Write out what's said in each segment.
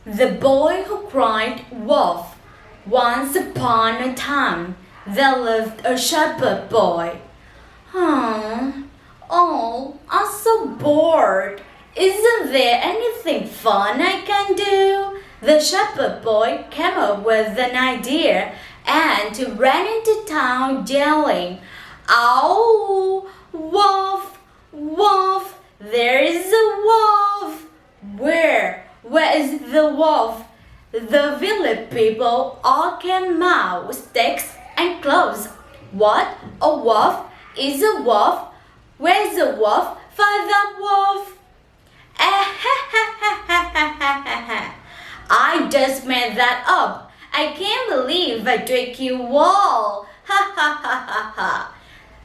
The boy who cried wolf. Once upon a time, there lived a shepherd boy. Oh, I'm so bored. Isn't there anything fun I can do? The shepherd boy came up with an idea and ran into town yelling, "Ow! Wolf! Wolf! There is a wolf!" Where? Where is the wolf? The village people all came out with sticks and clubs. What? A wolf? Is a wolf? Where's the wolf? Find that wolf! I just made that up. I can't believe I tricked you all. Ha ha ha ha ha.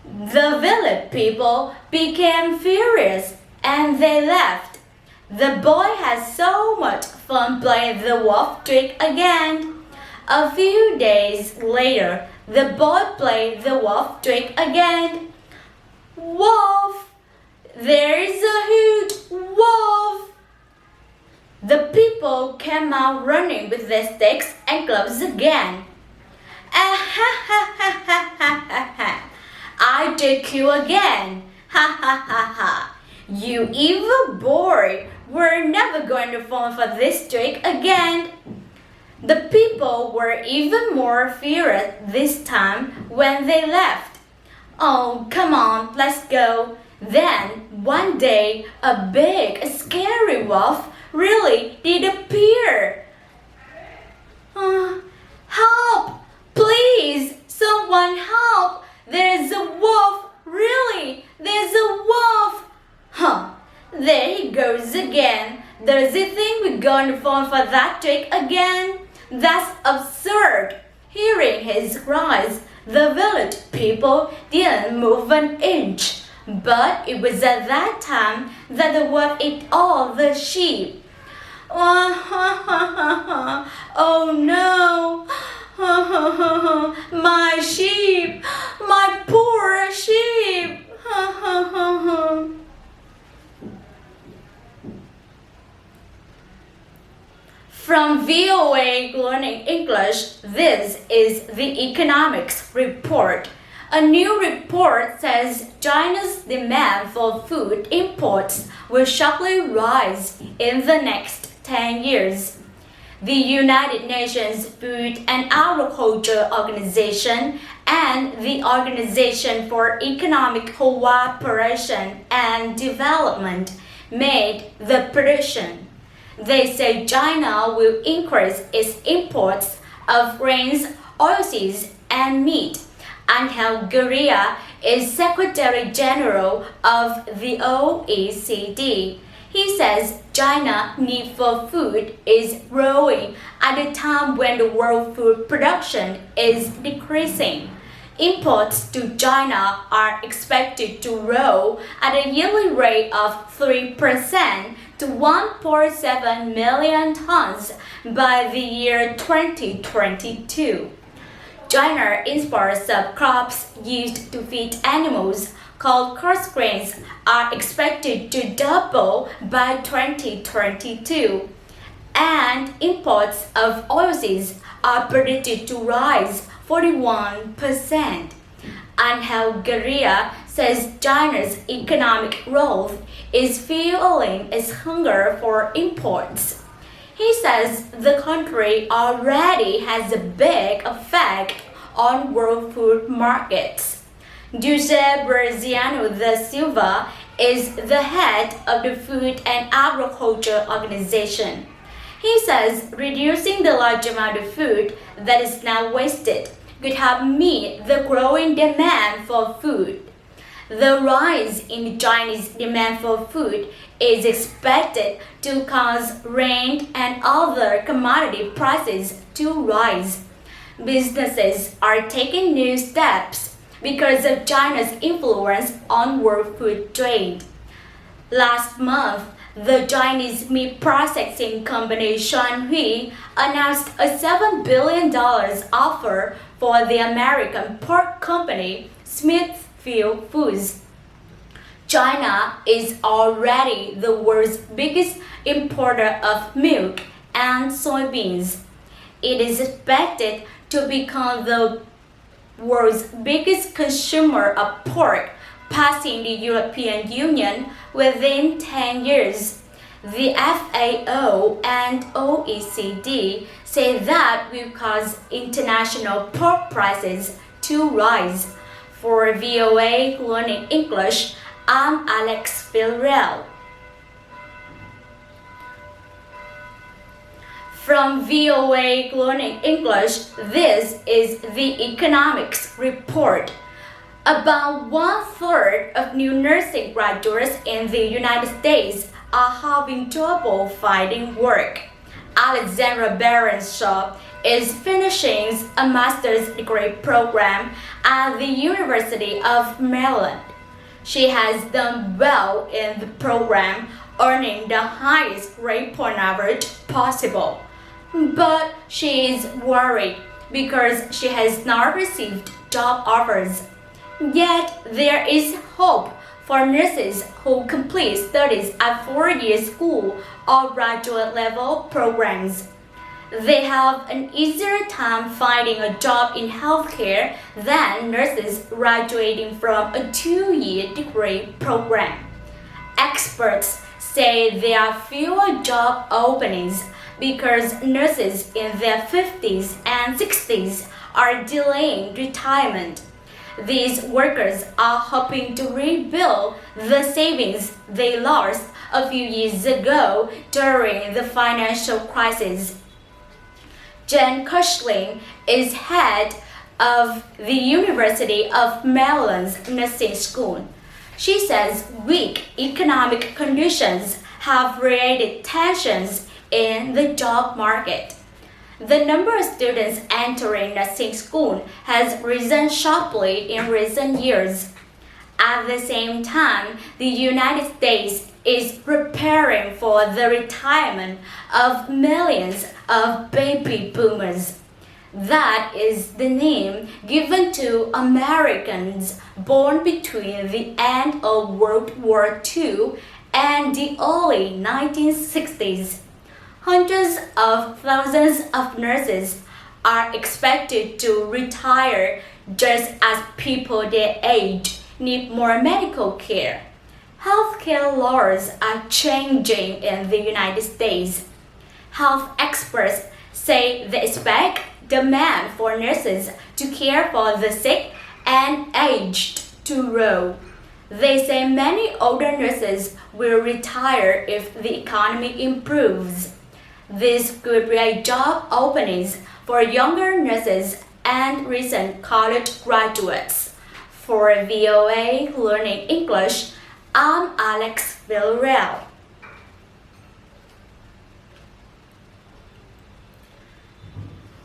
The village people became furious and they left. The boy had so much fun playing the wolf trick again. A few days later, the boy played the wolf trick again. Wolf! There is a huge wolf! The people came out running with their sticks and clubs again. I tricked you again. Ha ha ha ha. You evil boy. We're never going to fall for this trick again. The people were even more furious this time when they left. Oh, come on, let's go. Then, one day, a big, scary wolf really did appear. Help! Please! Someone help! There's a wolf! Really! There's a wolf! There he goes again. Does he think we're going to fall for that trick again? That's absurd. Hearing his cries, the village people didn't move an inch. But it was at that time that the wolf ate all the sheep. Oh no! My sheep! My poor sheep! From VOA Learning English, this is the Economics Report. A new report says China's demand for food imports will sharply rise in the next 10 years. The United Nations Food and Agriculture Organization and the Organization for Economic Cooperation and Development made the prediction. They say China will increase its imports of grains, oilseeds, and meat. Angel Gurria is Secretary General of the OECD. He says China's need for food is growing at a time when the world food production is decreasing. Imports to China are expected to grow at a yearly rate of 3% to 1.7 million tons by the year 2022. China imports of crops used to feed animals called coarse grains are expected to double by 2022, and imports of oilseeds are predicted to rise 41%. Angel Gurria says China's economic growth is fueling its hunger for imports. He says the country already has a big effect on world food markets. Jose Braziano da Silva is the head of the Food and Agriculture Organization. He says reducing the large amount of food that is now wasted could help meet the growing demand for food. The rise in Chinese demand for food is expected to cause rent and other commodity prices to rise. Businesses are taking new steps because of China's influence on world food trade. Last month, the Chinese meat processing company Shanhui announced a $7 billion offer for the American pork company Smithfield Foods. China is already the world's biggest importer of milk and soybeans. It is expected to become the world's biggest consumer of pork, passing the European Union within 10 years. The FAO and OECD say that will cause international pork prices to rise. For VOA Learning English, I'm Alex Villarreal. From VOA Learning English, this is the Economics Report. About 1/3 of new nursing graduates in the United States are having trouble finding work. Alexandra Baronshaw is finishing a master's degree program at the University of Maryland. She has done well in the program, earning the highest grade point average possible. But she is worried because she has not received job offers. Yet there is hope for nurses who complete studies at 4-year school or graduate level programs. They have an easier time finding a job in healthcare than nurses graduating from a 2-year degree program. Experts say there are fewer job openings because nurses in their 50s and 60s are delaying retirement. These workers are hoping to rebuild the savings they lost a few years ago during the financial crisis. Jen Cushling is head of the University of Maryland's nursing school. She says weak economic conditions have created tensions in the job market. The number of students entering nursing school has risen sharply in recent years. At the same time, the United States is preparing for the retirement of millions of baby boomers. That is the name given to Americans born between the end of World War II and the early 1960s. Hundreds of thousands of nurses are expected to retire just as people their age need more medical care. Healthcare laws are changing in the United States. Health experts say they expect demand for nurses to care for the sick and aged to grow. They say many older nurses will retire if the economy improves. This could create job openings for younger nurses and recent college graduates. For VOA Learning English, I'm Alex Villarreal.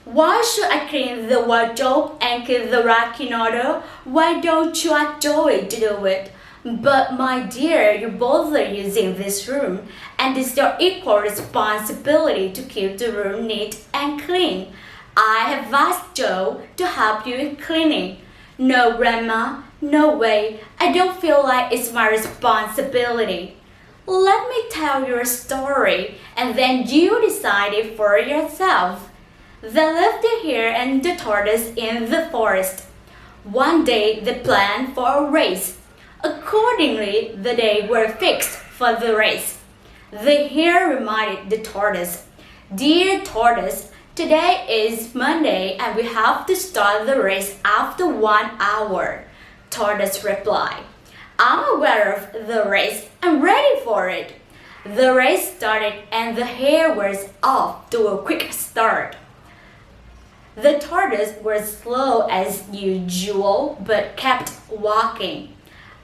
Why should I clean the wardrobe and keep the rack in order? Why don't you enjoy to do it? But my dear, you both are using this room, and it's your equal responsibility to keep the room neat and clean. I have asked Joe to help you in cleaning. No, Grandma, no way. I don't feel like it's my responsibility. Let me tell you a story, and then you decide it for yourself. They lived the hare and the tortoise in the forest. One day they planned for a race. Accordingly, the days were fixed for the race. The hare reminded the tortoise, "Dear tortoise, today is Monday and we have to start the race after 1 hour." Tortoise replied, "I'm aware of the race and ready for it." The race started and the hare was off to a quick start. The tortoise was slow as usual but kept walking.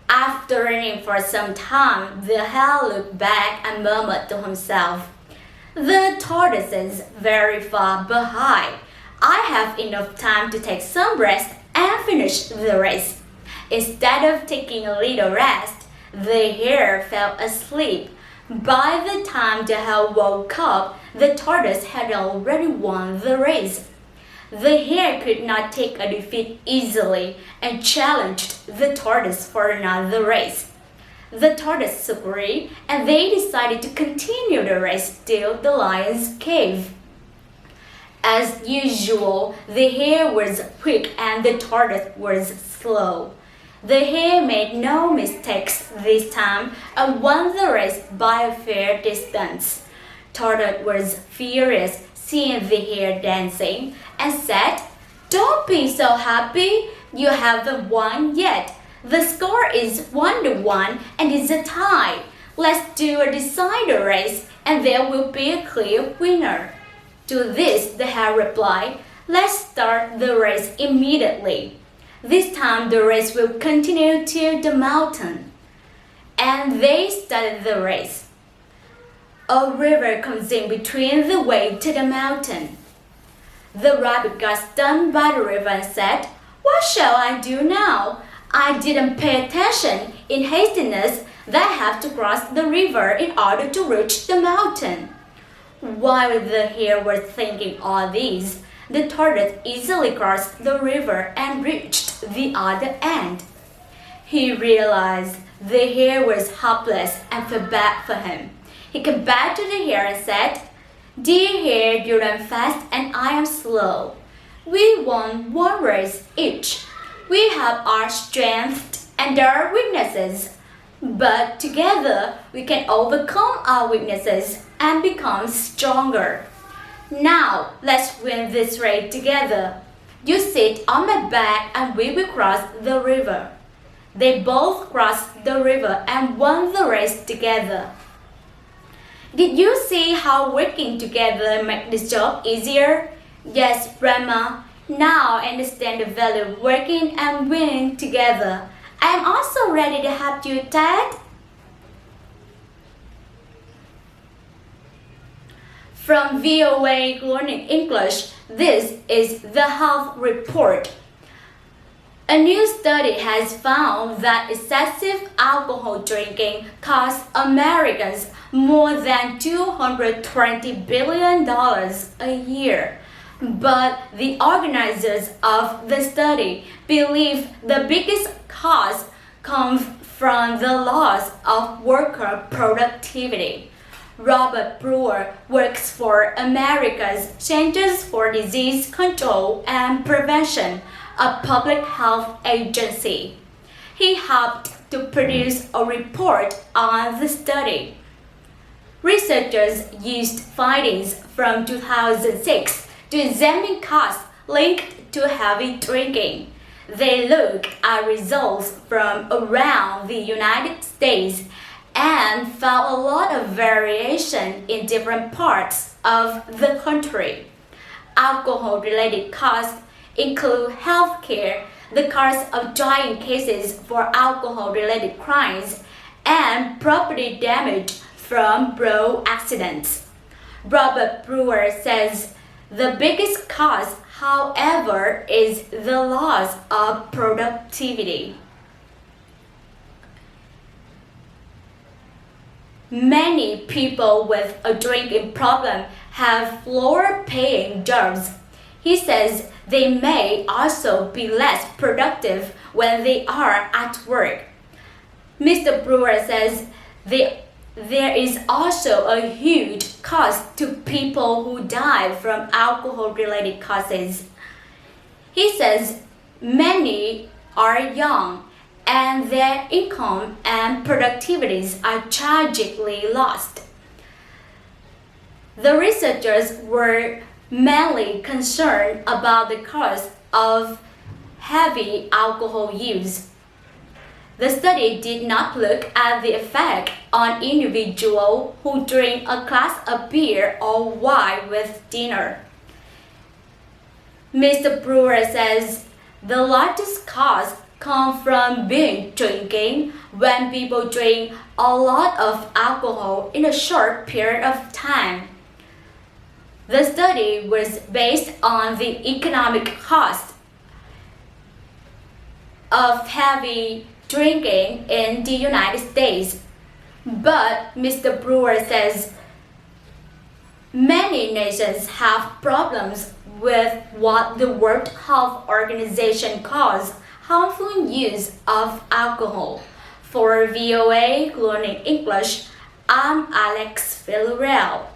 After running for some time, the hare looked back and murmured to himself, "The tortoise is very far behind. I have enough time to take some rest and finish the race." Instead of taking a little rest, the hare fell asleep. By the time the hare woke up, the tortoise had already won the race. The hare could not take a defeat easily and challenged the tortoise for another race. The tortoise agreed, and they decided to continue the race till the lion's cave. As usual, the hare was quick and the tortoise was slow. The hare made no mistakes this time and won the race by a fair distance. Tortoise was furious seeing the hare dancing and said, "Don't be so happy, you haven't won yet. The score is 1-1 and it's a tie. Let's do a decider race and there will be a clear winner." To this, the hare replied, "Let's start the race immediately. This time the race will continue to the mountain." And they started the race. A river comes in between the way to the mountain. The rabbit got stunned by the river and said, "What shall I do now? I didn't pay attention in hastiness that I have to cross the river in order to reach the mountain." While the hare was thinking all this, the tortoise easily crossed the river and reached the other end. He realized the hare was helpless and felt bad for him. He came back to the hare and said, "Dear hare, you run fast and I am slow. We won one race each. We have our strengths and our weaknesses, but together we can overcome our weaknesses and become stronger. Now let's win this race together. You sit on my back and we will cross the river." They both crossed the river and won the race together. Did you see how working together makes this job easier? Yes, Grandma. Now I understand the value of working and winning together. I am also ready to help you, Dad. From VOA Learning English, this is the Health Report. A new study has found that excessive alcohol drinking costs Americans more than $220 billion a year. But the organizers of the study believe the biggest cost comes from the loss of worker productivity. Robert Brewer works for America's Centers for Disease Control and Prevention, a public health agency. He helped to produce a report on the study. Researchers used findings from 2006 to examine costs linked to heavy drinking. They looked at results from around the United States and found a lot of variation in different parts of the country. Alcohol-related costs include healthcare, the cost of trying cases for alcohol-related crimes, and property damage from road accidents. Robert Brewer says the biggest cost, however, is the loss of productivity. Many people with a drinking problem have lower paying jobs. He says they may also be less productive when they are at work. Mr. Brewer says there is also a huge cost to people who die from alcohol-related causes. He says many are young and their income and productivities are tragically lost. The researchers were mainly concerned about the cost of heavy alcohol use. The study did not look at the effect on individuals who drink a glass of beer or wine with dinner. Mr. Brewer says the largest cost come from binge drinking when people drink a lot of alcohol in a short period of time. The study was based on the economic cost of heavy drinking in the United States. But Mr. Brewer says many nations have problems with what the World Health Organization calls harmful use of alcohol. For VOA Learning English, I'm Alex Villarreal.